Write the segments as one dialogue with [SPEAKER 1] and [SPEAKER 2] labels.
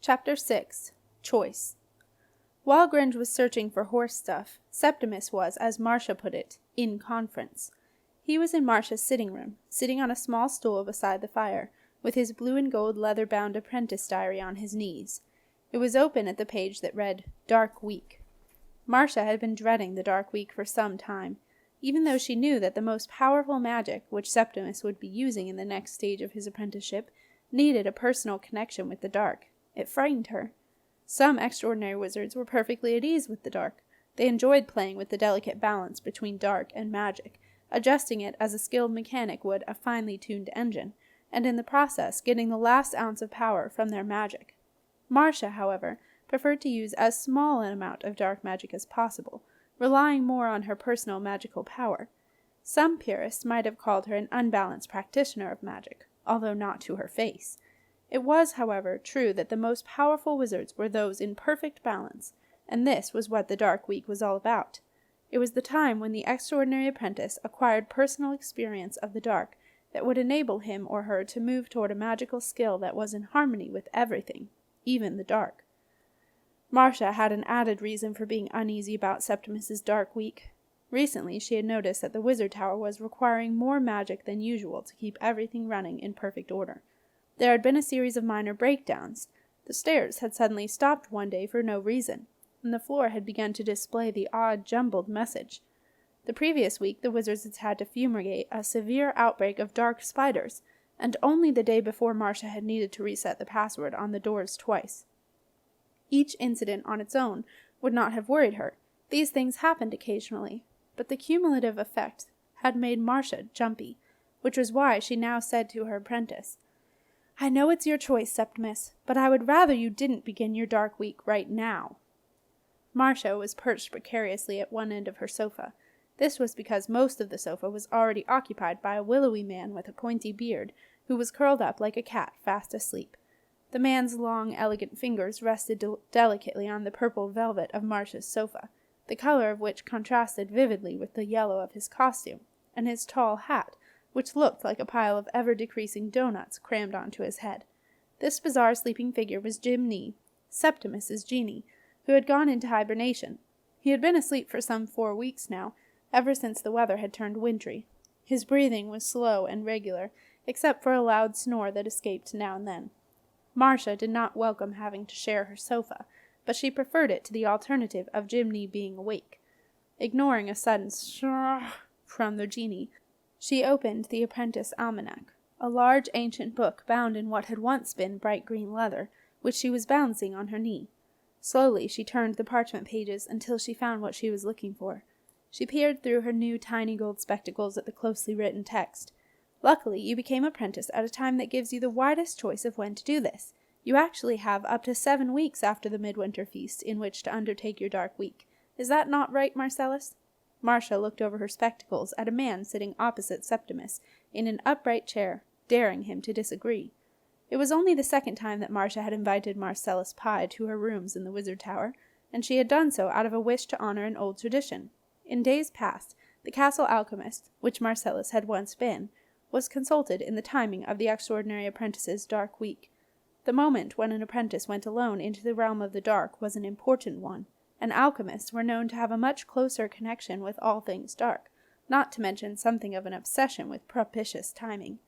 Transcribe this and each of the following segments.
[SPEAKER 1] Chapter 6. Choice. While Gringe was searching for horse stuff, Septimus was, as Marcia put it, in conference. He was in Marcia's sitting room, sitting on a small stool beside the fire, with his blue and gold leather-bound apprentice diary on his knees. It was open at the page that read, Dark Week. Marcia had been dreading the Dark Week for some time, even though she knew that the most powerful magic, which Septimus would be using in the next stage of his apprenticeship, needed a personal connection with the dark. It frightened her. Some extraordinary wizards were perfectly at ease with the dark. They enjoyed playing with the delicate balance between dark and magic, adjusting it as a skilled mechanic would a finely tuned engine, and in the process getting the last ounce of power from their magic. Marcia, however, preferred to use as small an amount of dark magic as possible, relying more on her personal magical power. Some purists might have called her an unbalanced practitioner of magic, although not to her face. It was, however, true that the most powerful wizards were those in perfect balance, and this was what the Dark Week was all about. It was the time when the extraordinary apprentice acquired personal experience of the dark that would enable him or her to move toward a magical skill that was in harmony with everything, even the dark. Marcia had an added reason for being uneasy about Septimus's Dark Week. Recently she had noticed that the wizard tower was requiring more magic than usual to keep everything running in perfect order. There had been a series of minor breakdowns. The stairs had suddenly stopped one day for no reason, and the floor had begun to display the odd, jumbled message. The previous week the wizards had had to fumigate a severe outbreak of dark spiders, and only the day before Marcia had needed to reset the password on the doors twice. Each incident on its own would not have worried her. These things happened occasionally, but the cumulative effect had made Marcia jumpy, which was why she now said to her apprentice, I know it's your choice, Septimus, but I would rather you didn't begin your Dark Week right now. Marcia was perched precariously at one end of her sofa. This was because most of the sofa was already occupied by a willowy man with a pointy beard, who was curled up like a cat fast asleep. The man's long, elegant fingers rested delicately on the purple velvet of Marcia's sofa, the color of which contrasted vividly with the yellow of his costume, and his tall hat, which looked like a pile of ever-decreasing doughnuts crammed onto his head. This bizarre sleeping figure was Jim Nee, Septimus's genie, who had gone into hibernation. He had been asleep for some 4 weeks now, ever since the weather had turned wintry. His breathing was slow and regular, except for a loud snore that escaped now and then. Marcia did not welcome having to share her sofa, but she preferred it to the alternative of Jim Nee being awake. Ignoring a sudden "Shrrrr" from the genie, she opened the Apprentice Almanac, a large ancient book bound in what had once been bright green leather, which she was balancing on her knee. Slowly she turned the parchment pages until she found what she was looking for. She peered through her new tiny gold spectacles at the closely written text. Luckily, you became apprentice at a time that gives you the widest choice of when to do this. You actually have up to 7 weeks after the midwinter feast in which to undertake your Dark Week. Is that not right, Marcellus? Marcia looked over her spectacles at a man sitting opposite Septimus, in an upright chair, daring him to disagree. It was only the second time that Marcia had invited Marcellus Pye to her rooms in the Wizard Tower, and she had done so out of a wish to honor an old tradition. In days past, the castle alchemist, which Marcellus had once been, was consulted in the timing of the extraordinary apprentice's Dark Week. The moment when an apprentice went alone into the realm of the dark was an important one, and alchemists were known to have a much closer connection with all things dark, not to mention something of an obsession with propitious timing.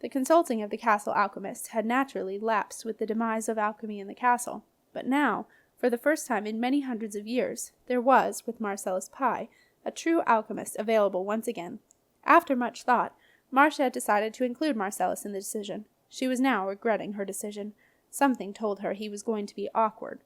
[SPEAKER 1] The consulting of the castle alchemist had naturally lapsed with the demise of alchemy in the castle, but now, for the first time in many hundreds of years, there was, with Marcellus Pye, a true alchemist available once again. After much thought, Marcia had decided to include Marcellus in the decision. She was now regretting her decision. Something told her he was going to be awkward.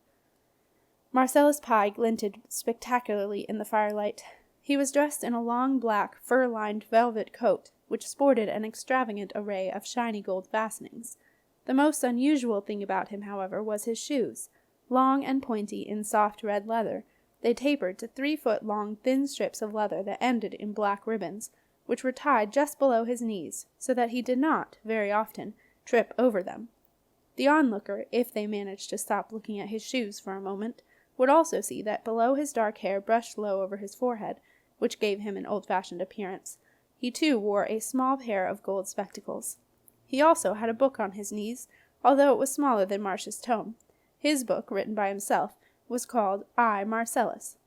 [SPEAKER 1] Marcellus Pye glinted spectacularly in the firelight. He was dressed in a long black, fur-lined velvet coat, which sported an extravagant array of shiny gold fastenings. The most unusual thing about him, however, was his shoes. Long and pointy in soft red leather, they tapered to 3-foot-long thin strips of leather that ended in black ribbons, which were tied just below his knees, so that he did not, very often, trip over them. The onlooker, if they managed to stop looking at his shoes for a moment, would also see that below his dark hair brushed low over his forehead, which gave him an old-fashioned appearance, he too wore a small pair of gold spectacles. He also had a book on his knees, although it was smaller than Marcia's tome. His book, written by himself, was called I, Marcellus.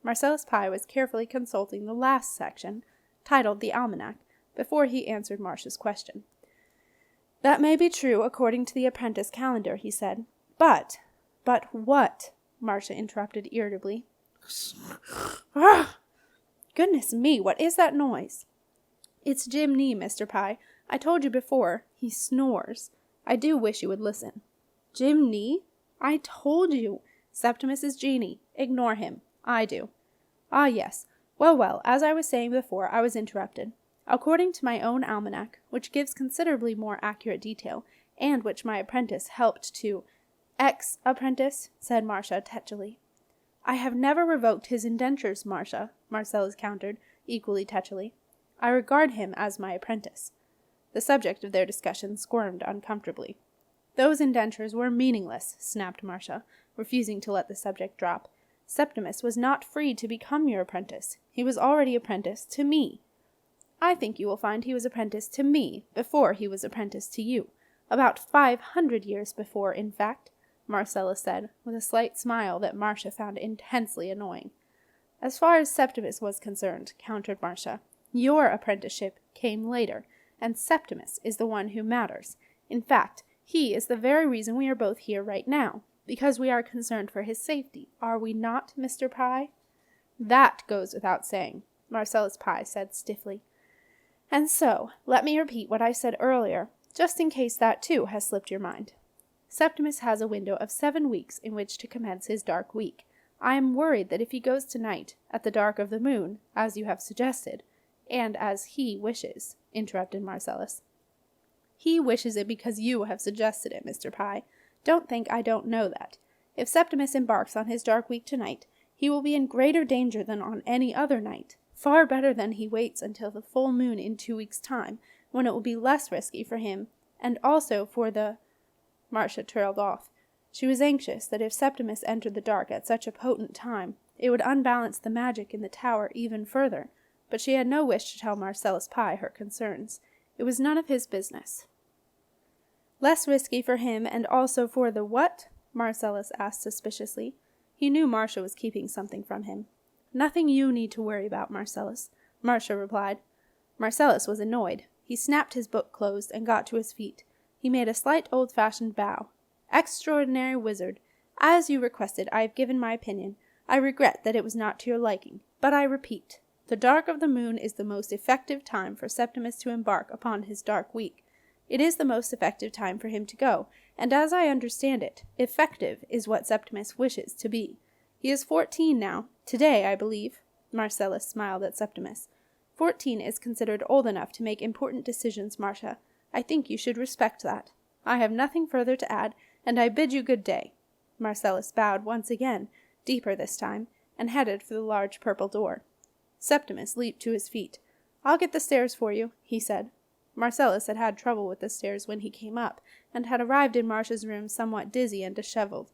[SPEAKER 1] Marcellus Pye was carefully consulting the last section, titled The Almanac, before he answered Marcia's question. "That may be true according to the apprentice calendar," he said. But what?" Marcia interrupted irritably. "Goodness me, what is that noise?" "It's Jim Nee, Mr. Pye. I told you before. He snores. I do wish you would listen." "Jim Nee? I told you. Septimus is Genie. Ignore him. I do." "Ah, yes. Well, as I was saying before, I was interrupted. According to my own almanac, which gives considerably more accurate detail, and which my apprentice helped to—" "Ex-apprentice," said Marcia tetchily. "I have never revoked his indentures, Marcia," Marcellus countered, equally tetchily. "I regard him as my apprentice." The subject of their discussion squirmed uncomfortably. "Those indentures were meaningless," snapped Marcia, refusing to let the subject drop. "Septimus was not free to become your apprentice. He was already apprenticed to me." "I think you will find he was apprenticed to me before he was apprenticed to you. About 500 years before, in fact," Marcellus said, with a slight smile that Marcia found intensely annoying. "As far as Septimus was concerned," countered Marcia, "your apprenticeship came later, and Septimus is the one who matters. In fact, he is the very reason we are both here right now, because we are concerned for his safety, are we not, Mr. Pye?" "That goes without saying," Marcellus Pye said stiffly. "And so, let me repeat what I said earlier, just in case that too has slipped your mind. Septimus has a window of 7 weeks in which to commence his dark week. I am worried that if he goes tonight, at the dark of the moon, as you have suggested—" "And as he wishes," interrupted Marcellus. "He wishes it because you have suggested it, Mr. Pye. Don't think I don't know that. If Septimus embarks on his dark week tonight, he will be in greater danger than on any other night. Far better than he waits until the full moon in 2 weeks' time, when it will be less risky for him, and also for the—" Marcia trailed off. She was anxious that if Septimus entered the dark at such a potent time, it would unbalance the magic in the tower even further, but she had no wish to tell Marcellus Pye her concerns. It was none of his business. "Less risky for him, and also for the what?" Marcellus asked suspiciously. He knew Marcia was keeping something from him. "Nothing you need to worry about, Marcellus," Marcia replied. Marcellus was annoyed. He snapped his book closed and got to his feet. He made a slight old-fashioned bow. "Extraordinary wizard, as you requested, I have given my opinion. I regret that it was not to your liking, but I repeat, the dark of the moon is the most effective time for Septimus to embark upon his dark week. It is the most effective time for him to go, and as I understand it, effective is what Septimus wishes to be. He is 14 now. Today, I believe." Marcellus smiled at Septimus. 14 is considered old enough to make important decisions, Marcia. I think you should respect that. I have nothing further to add, and I bid you good day." Marcellus bowed once again, deeper this time, and headed for the large purple door. Septimus leaped to his feet. "I'll get the stairs for you," he said. Marcellus had had trouble with the stairs when he came up, and had arrived in Marcia's room somewhat dizzy and disheveled.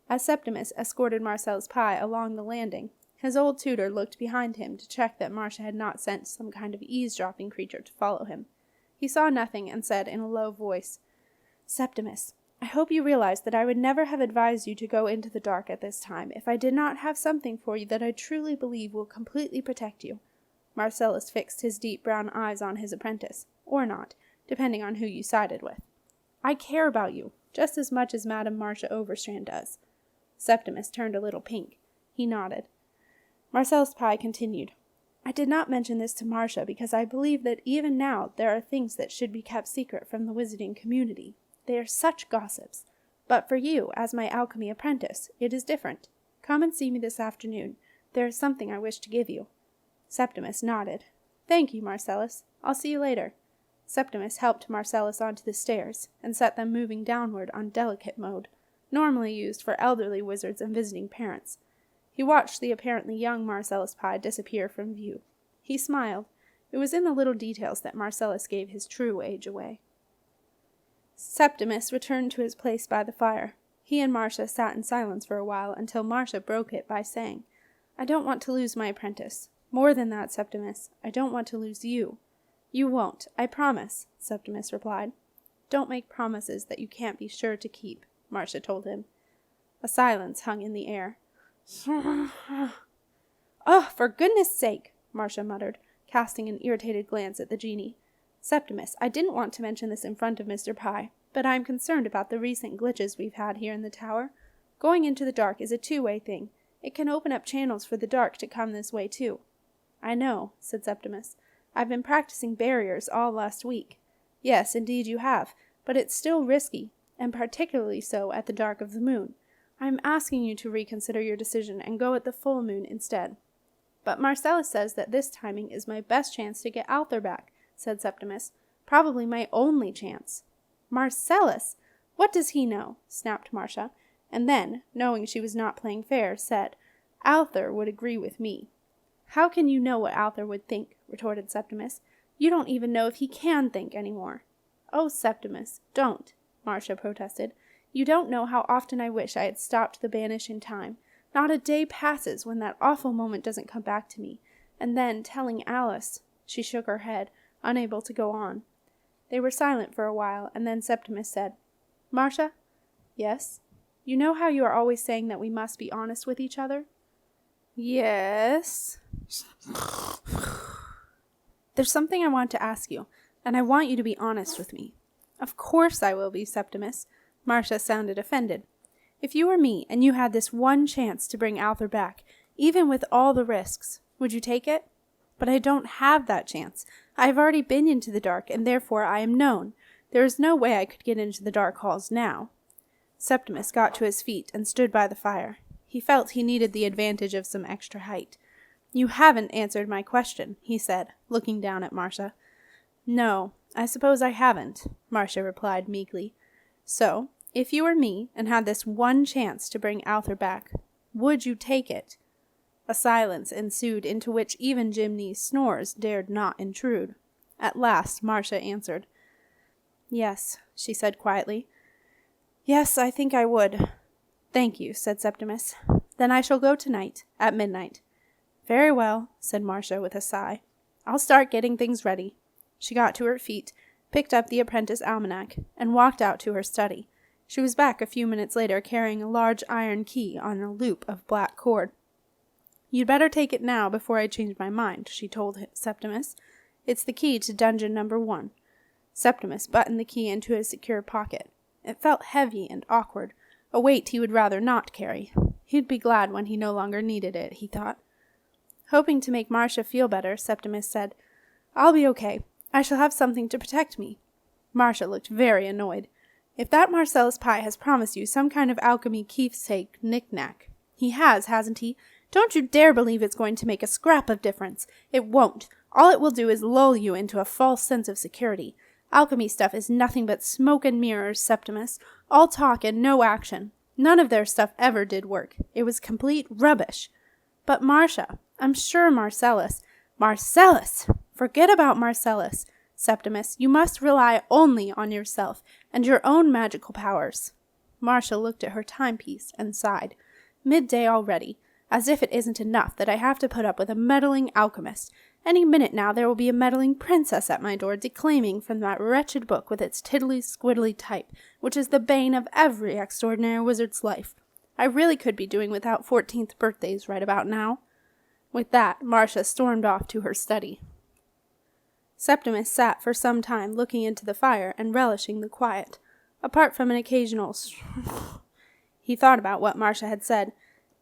[SPEAKER 1] As Septimus escorted Marcellus Pye along the landing, his old tutor looked behind him to check that Marcia had not sent some kind of eavesdropping creature to follow him. He saw nothing and said in a low voice, "Septimus, I hope you realize that I would never have advised you to go into the dark at this time if I did not have something for you that I truly believe will completely protect you." Marcellus fixed his deep brown eyes on his apprentice, or not, depending on who you sided with. "I care about you, just as much as Madame Marcia Overstrand does." Septimus turned a little pink. He nodded. Marcellus Pye continued, "I did not mention this to Marcia because I believe that even now there are things that should be kept secret from the wizarding community. They are such gossips. But for you, as my alchemy apprentice, it is different. Come and see me this afternoon. There is something I wish to give you." Septimus nodded. "Thank you, Marcellus. I'll see you later." Septimus helped Marcellus onto the stairs, and set them moving downward on delicate mode, normally used for elderly wizards and visiting parents. He watched the apparently young Marcellus Pye disappear from view. He smiled. It was in the little details that Marcellus gave his true age away. Septimus returned to his place by the fire. He and Marcia sat in silence for a while until Marcia broke it by saying, "I don't want to lose my apprentice. More than that, Septimus, I don't want to lose you." "You won't, I promise," Septimus replied. Don't make promises that you can't be sure to keep, Marcia told him. A silence hung in the air. Oh, for goodness sake, Marcia muttered, casting an irritated glance at the genie. Septimus, I didn't want to mention this in front of Mr. Pye, but I am concerned about the recent glitches we've had here in the tower. Going into the dark is a two-way thing. It can open up channels for the dark to come this way, too. I know, said Septimus. I've been practicing barriers all last week. Yes, indeed you have, but it's still risky, and particularly so at the dark of the moon. I am asking you to reconsider your decision and go at the full moon instead. But Marcellus says that this timing is my best chance to get Arthur back, said Septimus. Probably my only chance. Marcellus! What does he know? Snapped Marcia, and then, knowing she was not playing fair, said, Arthur would agree with me. How can you know what Arthur would think? Retorted Septimus. You don't even know if he can think any more. Oh, Septimus, don't, Marcia protested. You don't know how often I wish I had stopped the banish in time. Not a day passes when that awful moment doesn't come back to me. And then telling Alice. She shook her head, unable to go on. They were silent for a while, and then Septimus said, Marcia? Yes? You know how you are always saying that we must be honest with each other? Yes. There's something I want to ask you, and I want you to be honest with me. Of course I will be, Septimus. Marcia sounded offended. If you were me, and you had this one chance to bring Arthur back, even with all the risks, would you take it? But I don't have that chance. I have already been into the dark, and therefore I am known. There is no way I could get into the dark halls now. Septimus got to his feet and stood by the fire. He felt he needed the advantage of some extra height. You haven't answered my question, he said, looking down at Marcia. No, I suppose I haven't, Marcia replied meekly. So, if you were me and had this one chance to bring Arthur back, would you take it? A silence ensued into which even Jimny's snores dared not intrude. At last Marcia answered. Yes, she said quietly. Yes, I think I would. Thank you, said Septimus. Then I shall go tonight, at midnight. Very well, said Marcia with a sigh. I'll start getting things ready. She got to her feet, picked up the apprentice almanac, and walked out to her study. She was back a few minutes later carrying a large iron key on a loop of black cord. You'd better take it now before I change my mind, she told Septimus. It's the key to dungeon number 1. Septimus buttoned the key into his secure pocket. It felt heavy and awkward, a weight he would rather not carry. He'd be glad when he no longer needed it, he thought. Hoping to make Marcia feel better, Septimus said, I'll be okay. I shall have something to protect me. Marcia looked very annoyed. If that Marcellus Pye has promised you some kind of alchemy keepsake knick-knack. He has, hasn't he? Don't you dare believe it's going to make a scrap of difference. It won't. All it will do is lull you into a false sense of security. Alchemy stuff is nothing but smoke and mirrors, Septimus. All talk and no action. None of their stuff ever did work. It was complete rubbish. But Marcia, I'm sure Marcellus. Marcellus! Forget about Marcellus. Septimus, you must rely only on yourself and your own magical powers. Marcia looked at her timepiece and sighed. Midday already. As if it isn't enough that I have to put up with a meddling alchemist. Any minute now there will be a meddling princess at my door declaiming from that wretched book with its tiddly-squiddly type, which is the bane of every extraordinary wizard's life. I really could be doing without 14th birthdays right about now. With that, Marcia stormed off to her study. Septimus sat for some time looking into the fire and relishing the quiet. Apart from an occasional he thought about what Marcia had said.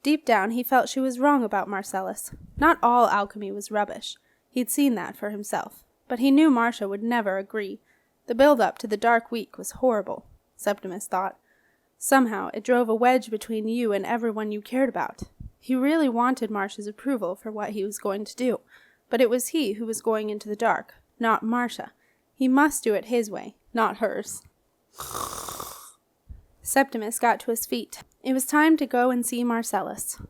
[SPEAKER 1] Deep down he felt she was wrong about Marcellus. Not all alchemy was rubbish. He'd seen that for himself. But he knew Marcia would never agree. The build-up to the dark week was horrible, Septimus thought. Somehow it drove a wedge between you and everyone you cared about. He really wanted Marcia's approval for what he was going to do, but it was he who was going into the dark, not Marcia. He must do it his way, not hers. Septimus got to his feet. It was time to go and see Marcellus.